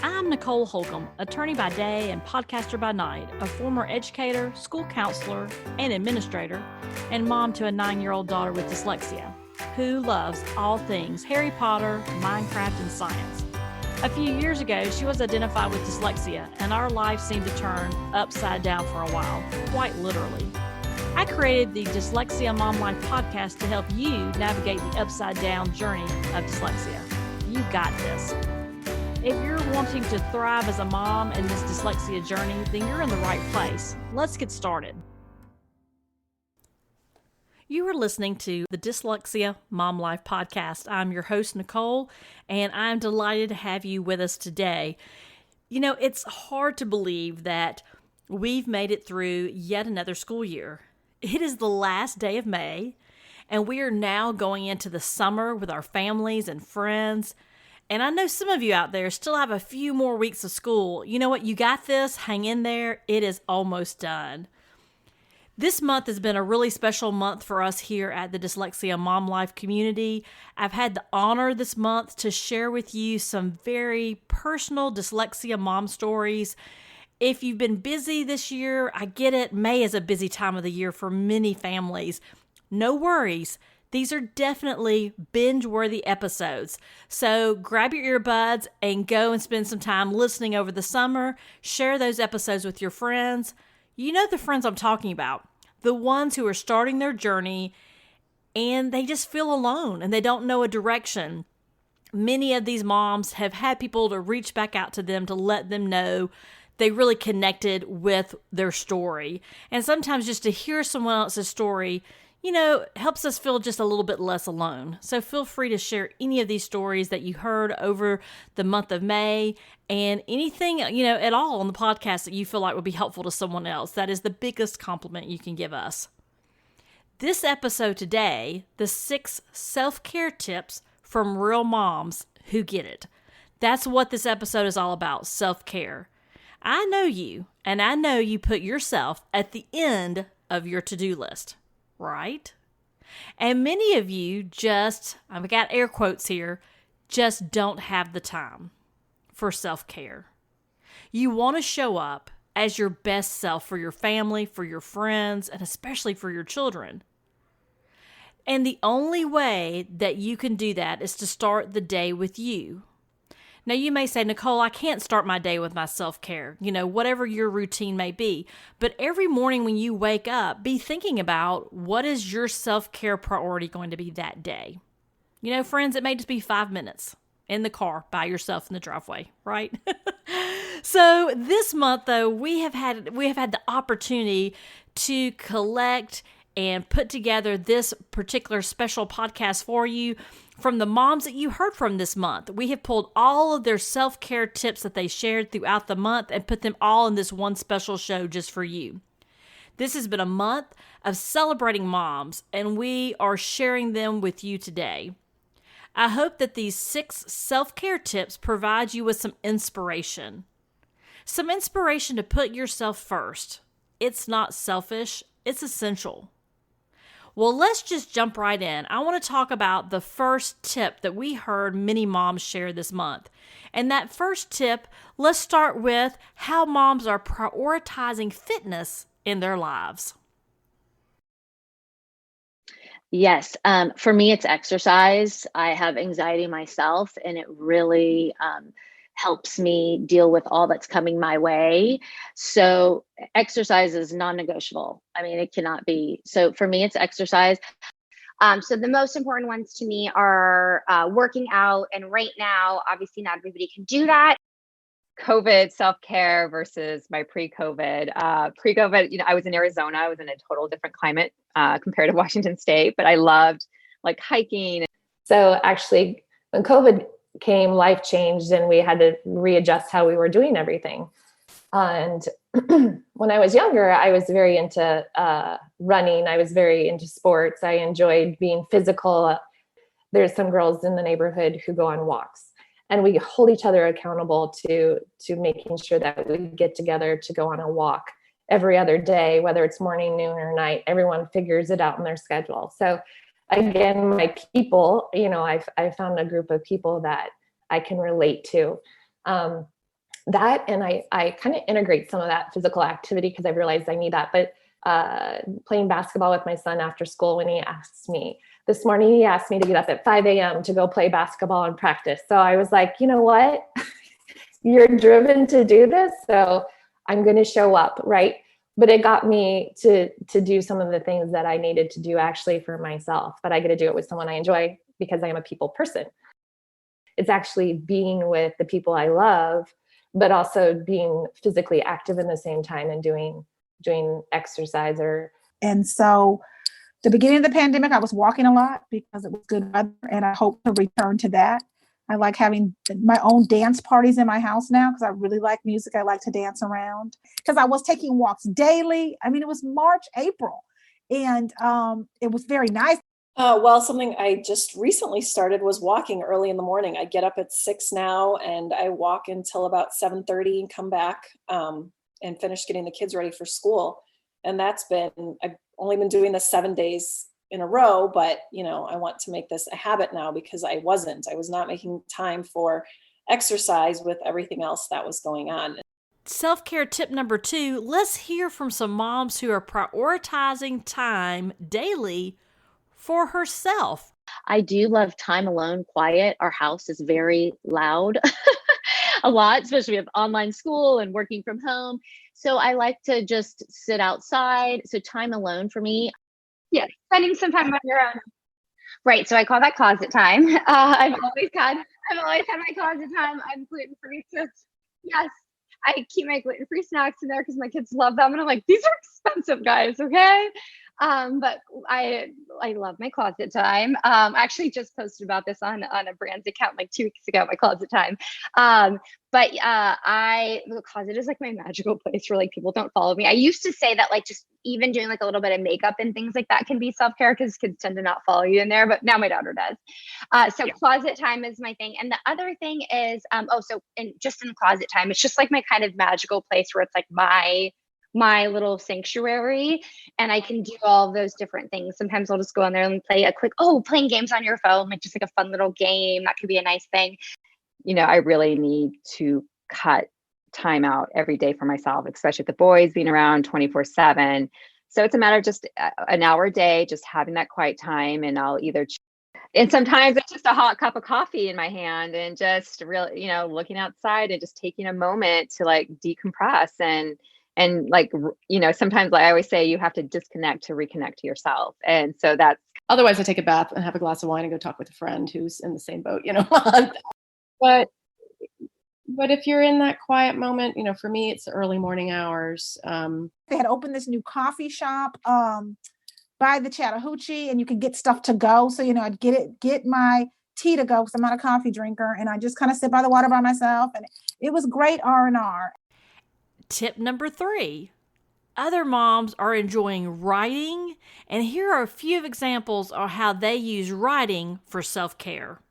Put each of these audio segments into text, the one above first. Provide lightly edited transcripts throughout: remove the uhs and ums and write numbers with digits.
I'm Nicole Holcomb, attorney by day and podcaster by night, a former educator, school counselor, and administrator, and mom to a 9-year-old daughter with dyslexia, who loves all things Harry Potter, Minecraft, and science. A few years ago, she was identified with dyslexia, and our life seemed to turn upside down for a while, quite literally. I created the Dyslexia Mom Life podcast to help you navigate the upside down journey of dyslexia. You got this. If you're wanting to thrive as a mom in this dyslexia journey, then you're in the right place. Let's get started. You are listening to the Dyslexia Mom Life podcast. I'm your host, Nicole, and I'm delighted to have you with us today. You know, it's hard to believe that we've made it through yet another school year. It is the last day of May, and we are now going into the summer with our families and friends. And I know some of you out there still have a few more weeks of school. You know what? You got this. Hang in there. It is almost done. This month has been a really special month for us here at the Dyslexia Mom Life community. I've had the honor this month to share with you some very personal dyslexia mom stories. If you've been busy this year, I get it. May is a busy time of the year for many families. No worries. These are definitely binge-worthy episodes. So grab your earbuds and go and spend some time listening over the summer. Share those episodes with your friends. You know the friends I'm talking about. The ones who are starting their journey and they just feel alone and they don't know a direction. Many of these moms have had people to reach back out to them to let them know they really connected with their story. And sometimes just to hear someone else's story, you know, helps us feel just a little bit less alone. So feel free to share any of these stories that you heard over the month of May and anything, you know, at all on the podcast that you feel like would be helpful to someone else. That is the biggest compliment you can give us. This episode today, the 6 self-care tips from real moms who get it. That's what this episode is all about, self-care. I know you, and I know you put yourself at the end of your to-do list. Right? And many of you just, I've got air quotes here, just don't have the time for self-care. You want to show up as your best self for your family, for your friends, and especially for your children. And the only way that you can do that is to start the day with you. Now, you may say, Nicole, I can't start my day with my self-care, you know, whatever your routine may be. But every morning when you wake up, be thinking about what is your self-care priority going to be that day. You know, friends, it may just be 5 minutes in the car by yourself in the driveway, right? So this month, though, we have had the opportunity to collect and put together this particular special podcast for you from the moms that you heard from this month. We have pulled all of their self-care tips that they shared throughout the month and put them all in this one special show just for you. This has been a month of celebrating moms, and we are sharing them with you today. I hope that these 6 self-care tips provide you with some inspiration. Some inspiration to put yourself first. It's not selfish, it's essential. Well, let's just jump right in. I want to talk about the first tip that we heard many moms share this month. And that first tip, let's start with how moms are prioritizing fitness in their lives. Yes. For me, it's exercise. I have anxiety myself, and it really helps me deal with all that's coming my way. So exercise is non-negotiable. I mean, it cannot be. So for me, it's exercise. So the most important ones to me are working out. And right now, obviously not everybody can do that. COVID self-care versus my pre-COVID. Pre-COVID, you know, I was in Arizona. I was in a total different climate compared to Washington State, but I loved like hiking. So actually, when COVID came, life changed and we had to readjust how we were doing everything. And when I was younger, I was very into running. I was very into sports. I enjoyed being physical. There's some girls in the neighborhood who go on walks, and we hold each other accountable to making sure that we get together to go on a walk every other day, whether it's morning, noon, or night. Everyone figures it out in their schedule. So again, my people, you know, I found a group of people that I can relate to. that, and I kind of integrate some of that physical activity because I realized I need that. But playing basketball with my son after school, when he asks me this morning, he asked me to get up at 5 a.m. to go play basketball and practice. So I was like, you know what? You're driven to do this, so I'm going to show up, right? But it got me to do some of the things that I needed to do actually for myself. But I get to do it with someone I enjoy because I am a people person. It's actually being with the people I love, but also being physically active in the same time and doing exercise. And so the beginning of the pandemic, I was walking a lot because it was good weather, and I hope to return to that. I like having my own dance parties in my house now because I really like music. I like to dance around because I was taking walks daily. I mean, it was March, April, and it was very nice. Well, something I just recently started was walking early in the morning. I get up at 6 now and I walk until about 7:30 and come back and finish getting the kids ready for school. And I've only been doing this 7 days in a row, but I want to make this a habit now because I was not making time for exercise with everything else that was going on. Self-care tip number 2, let's hear from some moms who are prioritizing time daily for herself. I do love time alone, quiet. Our house is very loud a lot, especially with online school and working from home. So I like to just sit outside. So time alone for me. Yeah, spending some time on your own. Right. So I call that closet time. I've always had my closet time. I'm gluten free. So yes, I keep my gluten free snacks in there because my kids love them. And I'm like, these are expensive, guys. Okay. But I love my closet time. I actually just posted about this on a brand's account like 2 weeks ago, my closet time. But the closet is like my magical place where like people don't follow me. I used to say that like just even doing like a little bit of makeup and things like that can be self-care because kids tend to not follow you in there, but now my daughter does. So closet time is my thing. And the other thing is, just in closet time, it's just like my kind of magical place where it's like my little sanctuary, and I can do all those different things. Sometimes I'll just go on there and play playing games on your phone, like just like a fun little game. That could be a nice thing. I really need to cut time out every day for myself, especially with the boys being around 24/7. So it's a matter of just an hour a day, just having that quiet time. And and sometimes it's just a hot cup of coffee in my hand and just really, looking outside and just taking a moment to like decompress and like, sometimes like I always say, you have to disconnect to reconnect to yourself. And so otherwise I take a bath and have a glass of wine and go talk with a friend who's in the same boat, But if you're in that quiet moment, for me, it's the early morning hours. They had opened this new coffee shop by the Chattahoochee, and you can get stuff to go. So, I'd get my tea to go because I'm not a coffee drinker, and I just kind of sit by the water by myself, and it was great R&R. Tip number 3, other moms are enjoying writing, and here are a few examples of how they use writing for self-care.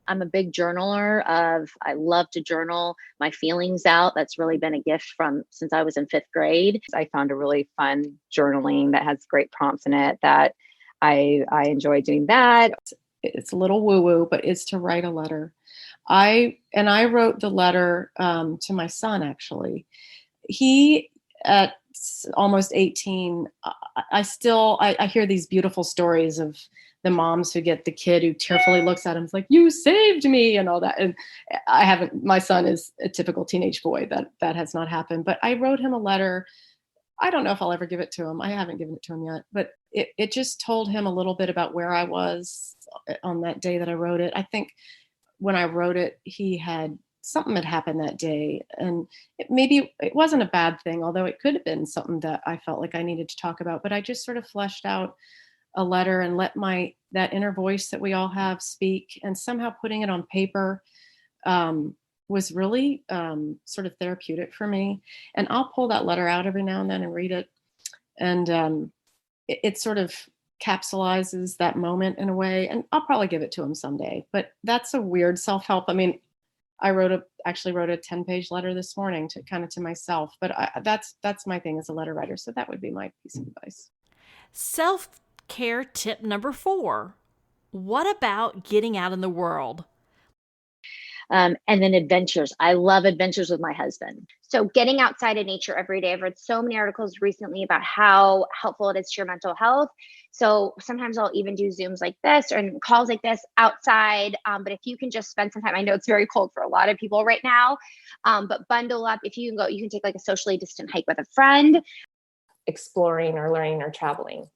I'm a big journaler. I love to journal my feelings out. That's really been a gift since I was in 5th grade. I found a really fun journaling that has great prompts in it that I enjoy doing that. It's a little woo-woo, but it's to write a letter. I wrote the letter to my son, actually. He, at almost 18, I hear these beautiful stories of the moms who get the kid who tearfully looks at him, is like, you saved me and all that. And my son is a typical teenage boy. That has not happened. But I wrote him a letter. I don't know if I'll ever give it to him. I haven't given it to him yet, but it just told him a little bit about where I was on that day that I wrote it. I think when I wrote it, something had happened that day, and maybe it wasn't a bad thing, although it could have been something that I felt like I needed to talk about. But I just sort of fleshed out a letter and let that inner voice that we all have speak, and somehow putting it on paper was really sort of therapeutic for me. And I'll pull that letter out every now and then and read it. And it sort of capsulizes that moment in a way. And I'll probably give it to him someday, but that's a weird self-help. I mean, I actually wrote a 10-page letter this morning to myself, but that's my thing as a letter writer. So that would be my piece of advice. Self-care tip number 4. What about getting out in the world? And then adventures. I love adventures with my husband. So getting outside in nature every day. I've read so many articles recently about how helpful it is to your mental health. So sometimes I'll even do Zooms like this or calls like this outside. But if you can just spend some time, I know it's very cold for a lot of people right now, but bundle up. If you can go, you can take like a socially distant hike with a friend. Exploring or learning or traveling.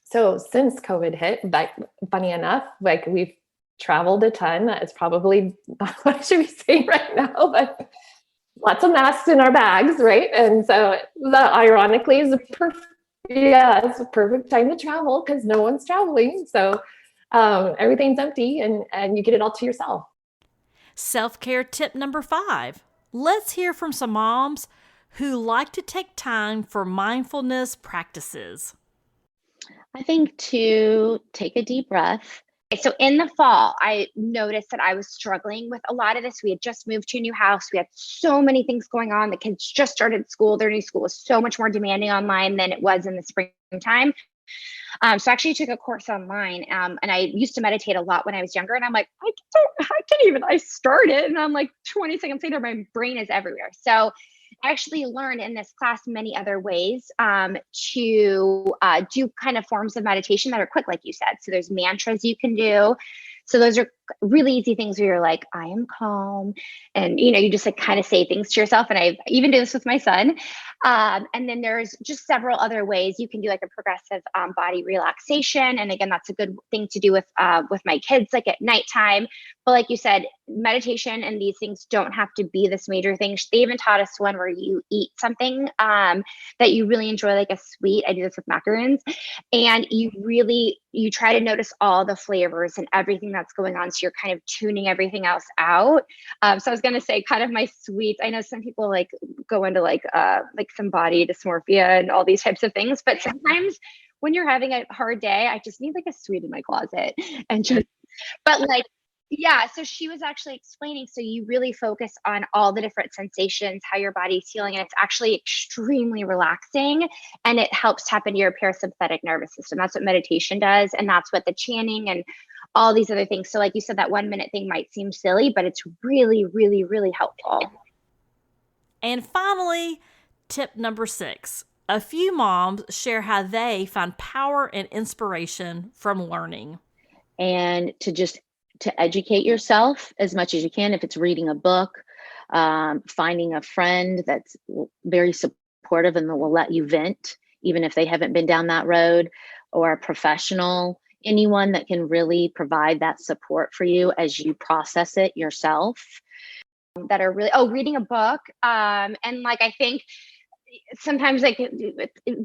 So since COVID hit, like funny enough, like we've traveled a ton. It's probably not what I should be saying right now, but lots of masks in our bags, right? And so that ironically is it's a perfect time to travel because no one's traveling. So everything's empty and you get it all to yourself. Self-care tip number 5. Let's hear from some moms who like to take time for mindfulness practices. I think to take a deep breath. So in the fall, I noticed that I was struggling with a lot of this. We had just moved to a new house. We had so many things going on. The kids just started school. Their new school was so much more demanding online than it was in the springtime. So I actually took a course online, and I used to meditate a lot when I was younger. And I'm like, I started, and I'm like 20 seconds later, my brain is everywhere. So I actually learned in this class many other ways to do kind of forms of meditation that are quick, like you said. So there's mantras you can do. So those are really easy things where you're like, I am calm. And, you just like kind of say things to yourself. And I even do this with my son. And then there's just several other ways you can do like a progressive body relaxation. And again, that's a good thing to do with my kids, like at nighttime. But like you said, meditation and these things don't have to be this major thing. They even taught us one where you eat something that you really enjoy, like a sweet. I do this with macaroons. And you try to notice all the flavors and everything that's going on. So you're kind of tuning everything else out. So I was going to say kind of my sweets. I know some people like go into like some body dysmorphia and all these types of things, but sometimes when you're having a hard day, I just need like a sweet in my closet and yeah, so she was actually explaining, so you really focus on all the different sensations, how your body's feeling, and it's actually extremely relaxing, and it helps tap into your parasympathetic nervous system. That's what meditation does, and that's what the chanting and all these other things. So like you said, that 1 minute thing might seem silly, but it's really, really, really helpful. And finally, tip number 6. A few moms share how they find power and inspiration from learning. And to educate yourself as much as you can. If it's reading a book, finding a friend that's very supportive and that will let you vent, even if they haven't been down that road, or a professional, anyone that can really provide that support for you as you process it yourself. That are really, reading a book. And like, I think sometimes like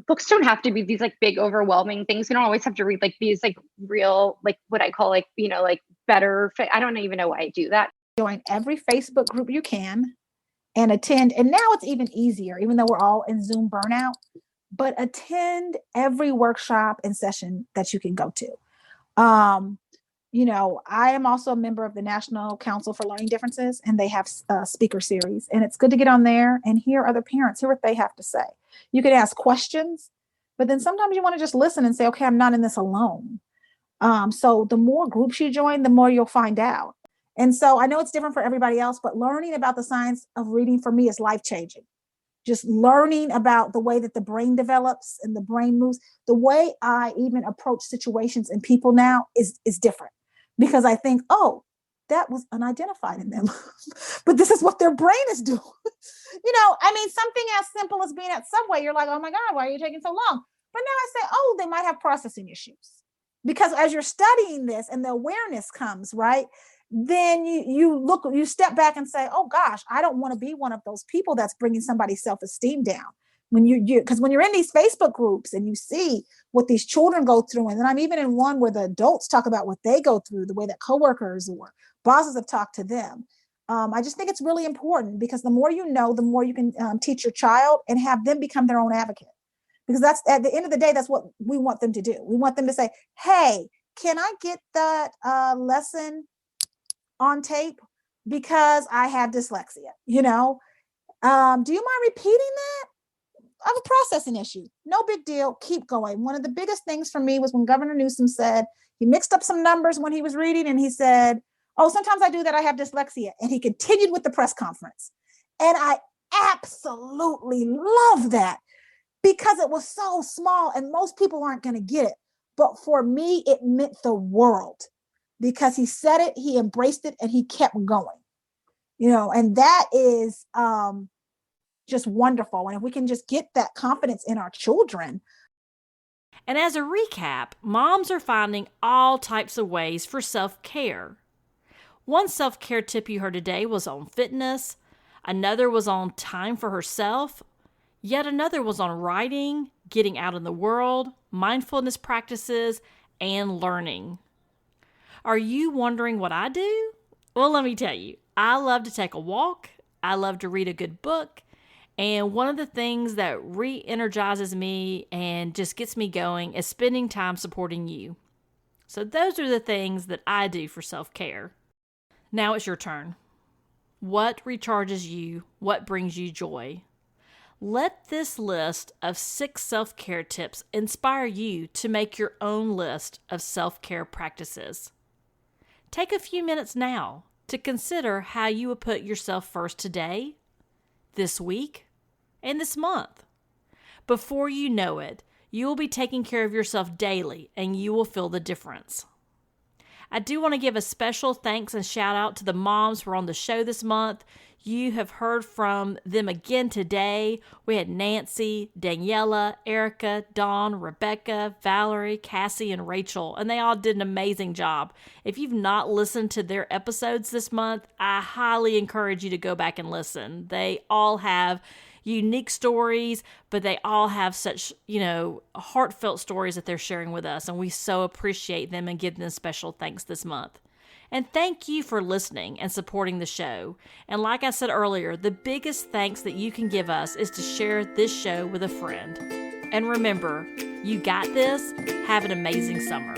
books don't have to be these like big overwhelming things. We don't always have to read like these like real, like what I call like, like better, I don't even know why I do that. Join every Facebook group you can and attend. And now it's even easier, even though we're all in Zoom burnout, but attend every workshop and session that you can go to. I am also a member of the National Council for Learning Differences, and they have a speaker series, and it's good to get on there and hear other parents, hear what they have to say. You can ask questions, but then sometimes you want to just listen and say, okay, I'm not in this alone. So the more groups you join, the more you'll find out. And so I know it's different for everybody else, but learning about the science of reading for me is life-changing. Just learning about the way that the brain develops and the brain moves, the way I even approach situations and people now is different. Because I think, that was unidentified in them, but this is what their brain is doing. Something as simple as being at Subway, you're like, oh my God, why are you taking so long? But now I say, they might have processing issues. Because as you're studying this and the awareness comes, right, then you step back and say, oh gosh, I don't want to be one of those people that's bringing somebody's self-esteem down. Because when you're in these Facebook groups and you see what these children go through, and then I'm even in one where the adults talk about what they go through, the way that coworkers or bosses have talked to them. I just think it's really important because the more you know, the more you can teach your child and have them become their own advocate. Because that's at the end of the day, that's what we want them to do. We want them to say, hey, can I get that lesson on tape? Because I have dyslexia, do you mind repeating that? I have a processing issue. No big deal. Keep going. One of the biggest things for me was when Governor Newsom said he mixed up some numbers when he was reading, and he said, Oh, sometimes I do that. I have dyslexia. And he continued with the press conference. And I absolutely love that because it was so small and most people aren't going to get it. But for me, it meant the world because he said it, he embraced it, and he kept going. And that is just wonderful. And if we can just get that confidence in our children. And as a recap, moms are finding all types of ways for self-care. One self-care tip you heard today was on fitness. Another was on time for herself. Yet another was on writing, getting out in the world, mindfulness practices, and learning. Are you wondering what I do? Well, let me tell you. I love to take a walk. I love to read a good book. And one of the things that re-energizes me and just gets me going is spending time supporting you. So those are the things that I do for self-care. Now it's your turn. What recharges you? What brings you joy? Let this list of 6 self-care tips inspire you to make your own list of self-care practices. Take a few minutes now to consider how you will put yourself first today, this week, and this month. Before you know it, you will be taking care of yourself daily and you will feel the difference. I do want to give a special thanks and shout out to the moms who are on the show this month. You have heard from them again today. We had Nancy, Daniela, Erica, Dawn, Rebecca, Valerie, Cassie, and Rachel, and they all did an amazing job. If you've not listened to their episodes this month, I highly encourage you to go back and listen. They all have unique stories, but they all have such, heartfelt stories that they're sharing with us, and we so appreciate them and give them special thanks this month. And thank you for listening and supporting the show. And like I said earlier, the biggest thanks that you can give us is to share this show with a friend. And remember, you got this. Have an amazing summer.